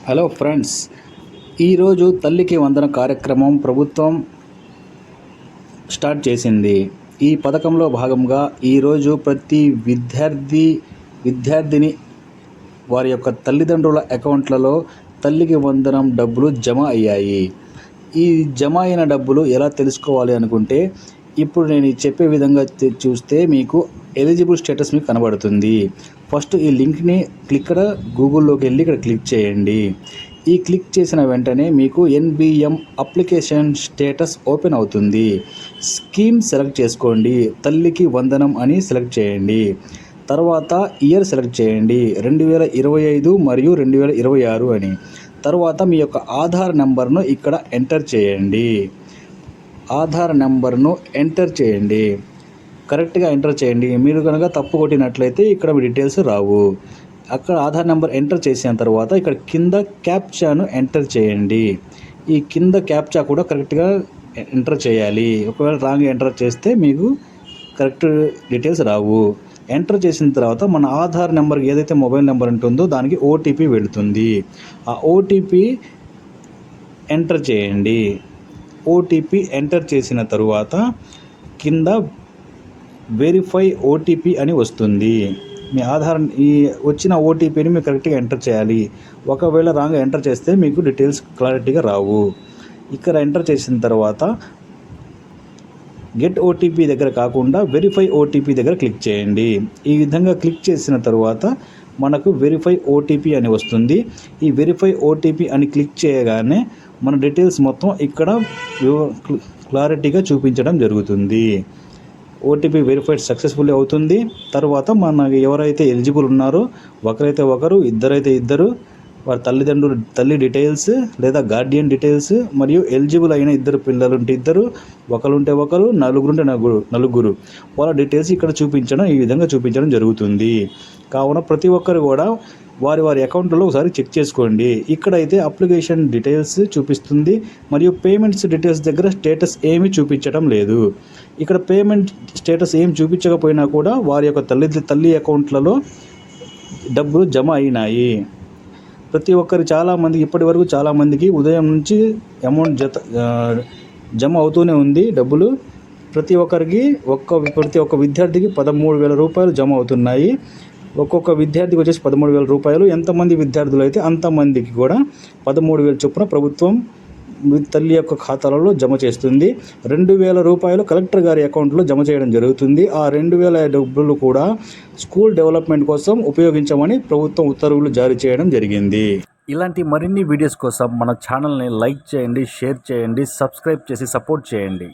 Hello friends, ఈరోజు తల్లికి వందన కార్యక్రమం ప్రభుత్వం స్టార్ట్ చేసింది. ఈ పథకంలో భాగంగా ఈరోజు ప్రతి విద్యార్థిని వారి యొక్క తల్లిదండ్రుల అకౌంట్లలో తల్లికి వందనం డబ్బులు జమ అయ్యాయి. ఈ జమ అయిన డబ్బులు ఎలా తెలుసుకోవాలి అనుకుంటే, ఇప్పుడు నేను చెప్పే విధంగా చూస్తే మీకు ఎలిజిబుల్ స్టేటస్ మీకు కనబడుతుంది. ఫస్ట్ ఈ లింక్ని ఇక్కడ గూగుల్లోకి వెళ్ళి ఇక్కడ క్లిక్ చేయండి. ఈ క్లిక్ చేసిన వెంటనే మీకు ఎన్బిఎం అప్లికేషన్ స్టేటస్ ఓపెన్ అవుతుంది. స్కీమ్ సెలెక్ట్ చేసుకోండి. తల్లికి వందనం అని సెలెక్ట్ చేయండి. తర్వాత ఇయర్ సెలెక్ట్ చేయండి, 2025 మరియు 2026 అని. తర్వాత మీ యొక్క ఆధార్ నెంబర్ను ఇక్కడ ఎంటర్ చేయండి. ఆధార్ నెంబర్ను ఎంటర్ చేయండి, కరెక్ట్గా ఎంటర్ చేయండి. మీరు కనుక తప్పు కొట్టినట్లయితే ఇక్కడ మీ డీటెయిల్స్ రావు. అక్కడ ఆధార్ నెంబర్ ఎంటర్ చేసిన తర్వాత ఇక్కడ కింద క్యాప్చాను ఎంటర్ చేయండి. ఈ కింద క్యాప్చా కూడా కరెక్ట్గా ఎంటర్ చేయాలి. ఒకవేళ రాంగ్ ఎంటర్ చేస్తే మీకు కరెక్ట్ డీటెయిల్స్ రావు. ఎంటర్ చేసిన తర్వాత మన ఆధార్ నెంబర్కి ఏదైతే మొబైల్ నెంబర్ ఉంటుందో దానికి ఓటీపీ వెళుతుంది. ఆ ఓటీపీ ఎంటర్ చేయండి. ఓటీపీ ఎంటర్ చేసిన తరువాత కింద వెరిఫై ఓటీపీ అని వస్తుంది. మీ ఆధార్ ఈ వచ్చిన ఓటీపీని మీరు కరెక్ట్గా ఎంటర్ చేయాలి. ఒకవేళ రాంగ్ ఎంటర్ చేస్తే మీకు డీటెయిల్స్ క్లారిటీగా రావు. ఇక్కడ ఎంటర్ చేసిన తర్వాత గెట్ ఓటీపీ దగ్గర కాకుండా వెరిఫై ఓటీపీ దగ్గర క్లిక్ చేయండి. ఈ విధంగా క్లిక్ చేసిన తర్వాత మనకు వెరిఫై ఓటీపీ అని వస్తుంది. ఈ వెరిఫై ఓటీపీ అని క్లిక్ చేయగానే మన డీటెయిల్స్ మొత్తం ఇక్కడ క్లారిటీగా చూపించడం జరుగుతుంది. ఓటీపీ వెరిఫైడ్ సక్సెస్ఫుల్లీ అవుతుంది. తర్వాత మనకి ఎవరైతే ఎలిజిబుల్ ఉన్నారో ఒకరైతే ఒకరు, ఇద్దరైతే ఇద్దరు, వారి తల్లి డీటెయిల్స్ లేదా గార్డియన్ డీటెయిల్స్ మరియు ఎలిజిబుల్ అయిన ఇద్దరు పిల్లలు ఉంటే ఇద్దరు, ఒకరుంటే ఒకరు, నలుగురుంటే నలుగురు వాళ్ళ డీటెయిల్స్ ఇక్కడ ఈ విధంగా చూపించడం జరుగుతుంది. కావున ప్రతి ఒక్కరు కూడా వారి అకౌంట్లో ఒకసారి చెక్ చేసుకోండి. ఇక్కడైతే అప్లికేషన్ డీటెయిల్స్ చూపిస్తుంది మరియు పేమెంట్స్ డీటెయిల్స్ దగ్గర స్టేటస్ ఏమీ చూపించడం లేదు. ఇక్కడ పేమెంట్ స్టేటస్ ఏం చూపించకపోయినా కూడా వారి యొక్క తల్లి అకౌంట్లలో డబ్బులు జమ అయినాయి. ప్రతి ఒక్కరు ఇప్పటి వరకు చాలామందికి ఉదయం నుంచి అమౌంట్ జమ అవుతూనే ఉంది. డబ్బులు ప్రతి ఒక్క విద్యార్థికి 13,000 రూపాయలు జమ అవుతున్నాయి. ఒక్కొక్క విద్యార్థికి వచ్చేసి 13,000 రూపాయలు. ఎంతమంది విద్యార్థులు అయితే అంతమందికి కూడా 13,000 చొప్పున ప్రభుత్వం తల్లి యొక్క ఖాతాలలో జమ చేస్తుంది. 2,000 రూపాయలు కలెక్టర్ గారి అకౌంట్లో జమ చేయడం జరుగుతుంది. ఆ 2,000 డబ్బులు కూడా స్కూల్ డెవలప్మెంట్ కోసం ఉపయోగించమని ప్రభుత్వం ఉత్తర్వులు జారీ చేయడం జరిగింది. ఇలాంటి మరిన్ని వీడియోస్ కోసం మన ఛానల్ని లైక్ చేయండి, షేర్ చేయండి, సబ్స్క్రైబ్ చేసి సపోర్ట్ చేయండి.